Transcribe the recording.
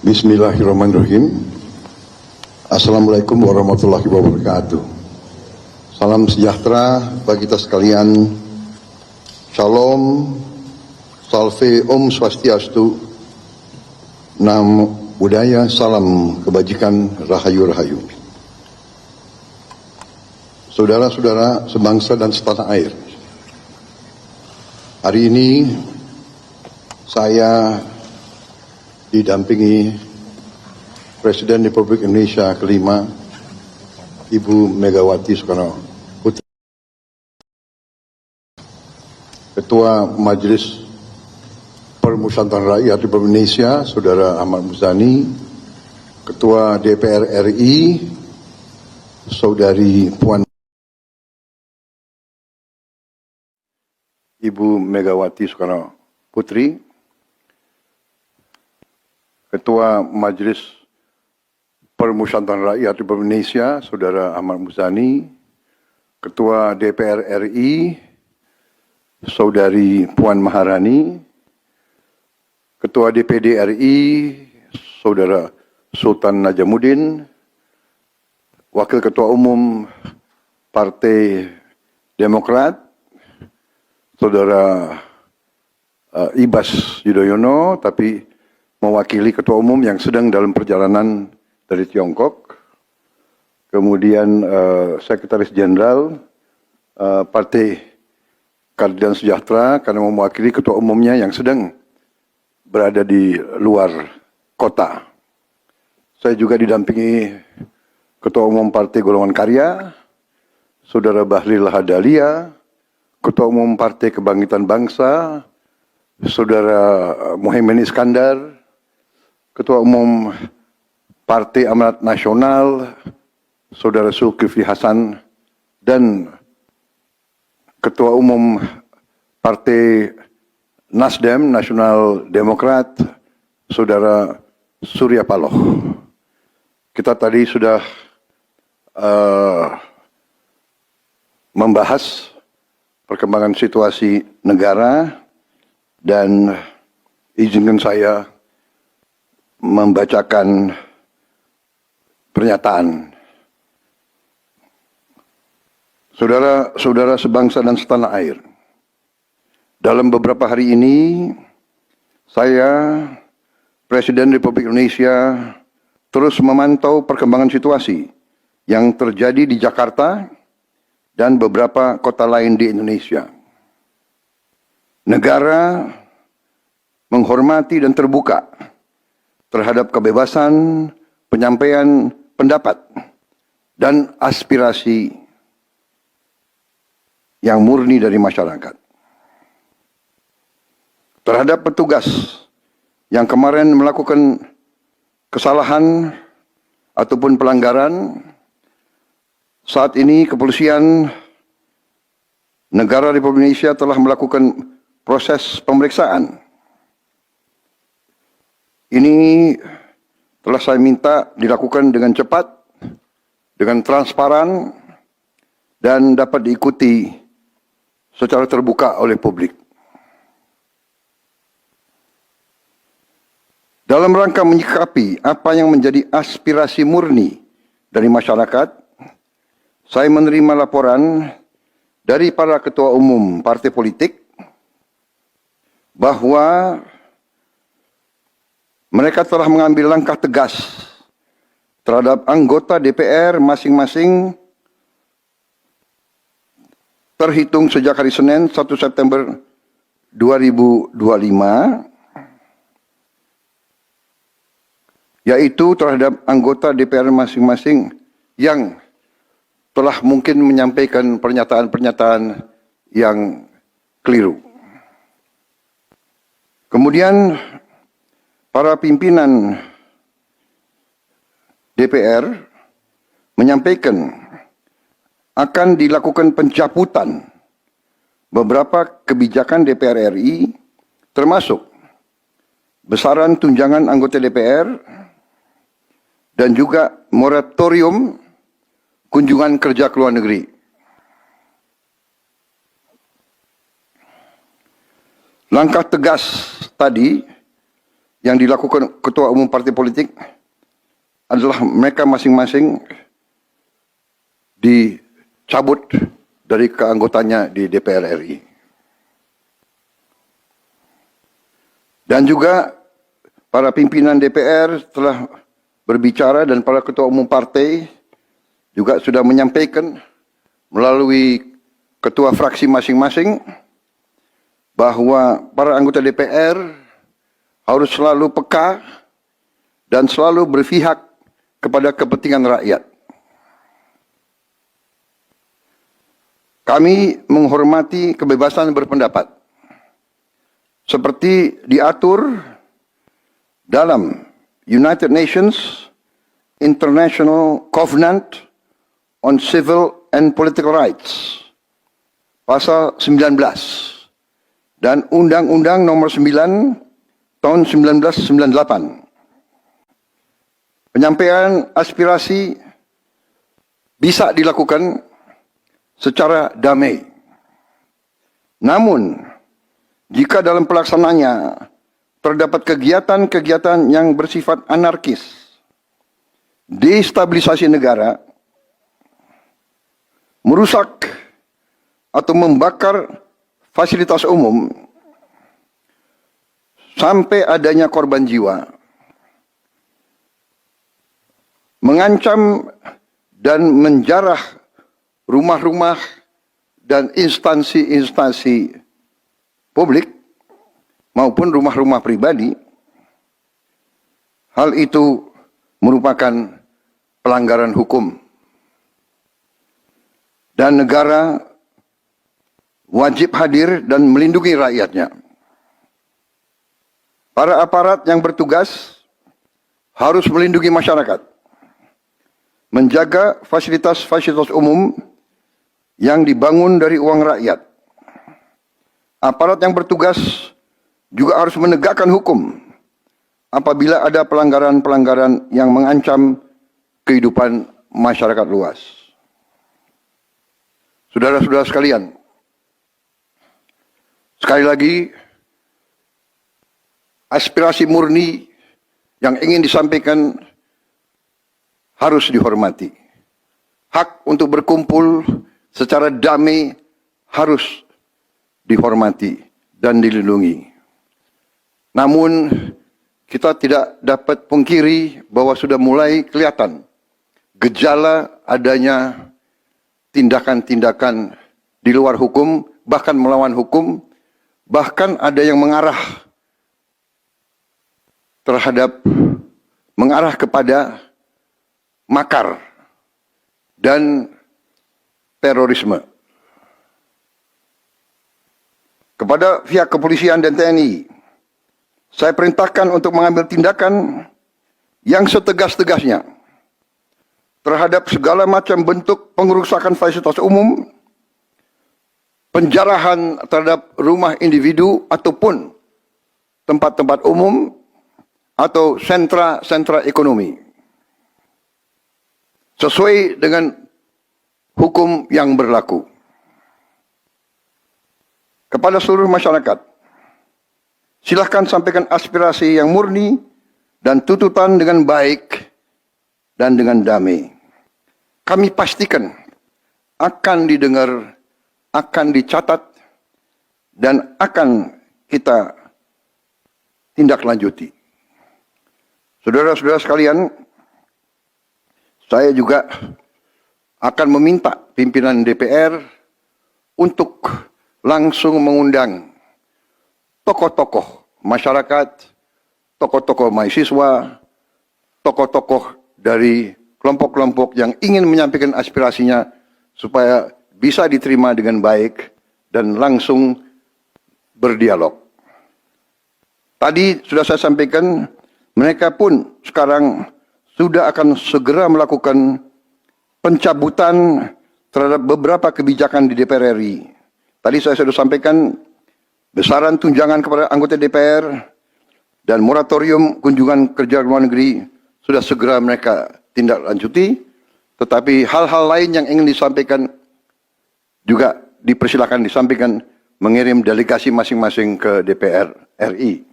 Bismillahirrahmanirrahim. Assalamualaikum warahmatullahi wabarakatuh. Salam sejahtera bagi kita sekalian. Shalom, salve, om swastiastu, namo buddhaya, salam kebajikan, rahayu-rahayu. Saudara-saudara sebangsa dan setanah air, hari ini saya didampingi Presiden Republik Indonesia kelima, Ibu Megawati Soekarno Putri, Ketua Majelis Permusyawaratan Rakyat Republik Indonesia, Saudara Ahmad Muzani, Ketua DPR RI, Saudari Puan Ibu Megawati Soekarno Putri, Ketua Majelis Permusyawaratan Rakyat Republik Indonesia, Saudara Ahmad Muzani, Ketua DPR RI, Saudari Puan Maharani, Ketua DPD RI, Saudara Sultan Najamuddin, Wakil Ketua Umum Partai Demokrat, Saudara Ibas Yudhoyono, tapi mewakili Ketua Umum yang sedang dalam perjalanan dari Tiongkok. Kemudian Sekretaris Jenderal Partai Keadilan Sejahtera karena mewakili Ketua Umumnya yang sedang berada di luar kota. Saya juga didampingi Ketua Umum Partai Golongan Karya, Saudara Bahlil Lahadalia, Ketua Umum Partai Kebangkitan Bangsa, Saudara Muhaimin Iskandar, Ketua Umum Partai Amanat Nasional, Saudara Zulkifli Hasan, dan Ketua Umum Partai Nasdem, Nasional Demokrat, Saudara Surya Paloh. Kita tadi sudah membahas perkembangan situasi negara dan izinkan saya membacakan pernyataan. Saudara-saudara sebangsa dan setanah air, dalam beberapa hari ini saya, Presiden Republik Indonesia, terus memantau perkembangan situasi yang terjadi di Jakarta dan beberapa kota lain di Indonesia. Negara menghormati dan terbuka terhadap kebebasan penyampaian pendapat dan aspirasi yang murni dari masyarakat. Terhadap petugas yang kemarin melakukan kesalahan ataupun pelanggaran, saat ini kepolisian negara Republik Indonesia telah melakukan proses pemeriksaan. Ini telah saya minta dilakukan dengan cepat, dengan transparan, dan dapat diikuti secara terbuka oleh publik. Dalam rangka menyikapi apa yang menjadi aspirasi murni dari masyarakat, saya menerima laporan dari para ketua umum partai politik bahwa mereka telah mengambil langkah tegas terhadap anggota DPR masing-masing terhitung sejak hari Senin 1 September 2025, yaitu terhadap anggota DPR masing-masing yang telah mungkin menyampaikan pernyataan-pernyataan yang keliru. Kemudian para pimpinan DPR menyampaikan akan dilakukan pencabutan beberapa kebijakan DPR RI, termasuk besaran tunjangan anggota DPR dan juga moratorium kunjungan kerja ke luar negeri. Langkah tegas tadi yang dilakukan ketua umum partai politik adalah mereka masing-masing dicabut dari keanggotanya di DPR RI. Dan juga para pimpinan DPR telah berbicara dan para ketua umum partai juga sudah menyampaikan melalui ketua fraksi masing-masing bahwa para anggota DPR harus selalu peka dan selalu berpihak kepada kepentingan rakyat. Kami menghormati kebebasan berpendapat seperti diatur dalam United Nations International Covenant on Civil and Political Rights pasal 19 dan Undang-Undang nomor 9 tahun 1998. Penyampaian aspirasi bisa dilakukan secara damai. Namun, jika dalam pelaksananya terdapat kegiatan-kegiatan yang bersifat anarkis, destabilisasi negara, merusak atau membakar fasilitas umum, sampai adanya korban jiwa, mengancam dan menjarah rumah-rumah dan instansi-instansi publik maupun rumah-rumah pribadi, hal itu merupakan pelanggaran hukum. Dan negara wajib hadir dan melindungi rakyatnya. Para aparat yang bertugas harus melindungi masyarakat, menjaga fasilitas-fasilitas umum yang dibangun dari uang rakyat. Aparat yang bertugas juga harus menegakkan hukum apabila ada pelanggaran-pelanggaran yang mengancam kehidupan masyarakat luas. Saudara-saudara sekalian, sekali lagi, aspirasi murni yang ingin disampaikan harus dihormati. Hak untuk berkumpul secara damai harus dihormati dan dilindungi. Namun, kita tidak dapat pungkiri bahwa sudah mulai kelihatan gejala adanya tindakan-tindakan di luar hukum, bahkan melawan hukum, bahkan ada yang mengarah kepada makar dan terorisme. Kepada pihak kepolisian dan TNI, saya perintahkan untuk mengambil tindakan yang setegas-tegasnya terhadap segala macam bentuk pengerusakan fasilitas umum, penjarahan terhadap rumah individu ataupun tempat-tempat umum atau sentra-sentra ekonomi, sesuai dengan hukum yang berlaku. Kepada seluruh masyarakat, silahkan sampaikan aspirasi yang murni dan tuntutan dengan baik dan dengan damai. Kami pastikan akan didengar, akan dicatat, dan akan kita tindak lanjuti. Saudara-saudara sekalian, saya juga akan meminta pimpinan DPR untuk langsung mengundang tokoh-tokoh masyarakat, tokoh-tokoh mahasiswa, tokoh-tokoh dari kelompok-kelompok yang ingin menyampaikan aspirasinya supaya bisa diterima dengan baik dan langsung berdialog. Tadi sudah saya sampaikan, mereka pun sekarang sudah akan segera melakukan pencabutan terhadap beberapa kebijakan di DPR RI. Tadi saya sudah sampaikan besaran tunjangan kepada anggota DPR dan moratorium kunjungan kerja luar negeri sudah segera mereka tindak lanjuti, tetapi hal-hal lain yang ingin disampaikan juga dipersilakan disampaikan, mengirim delegasi masing-masing ke DPR RI.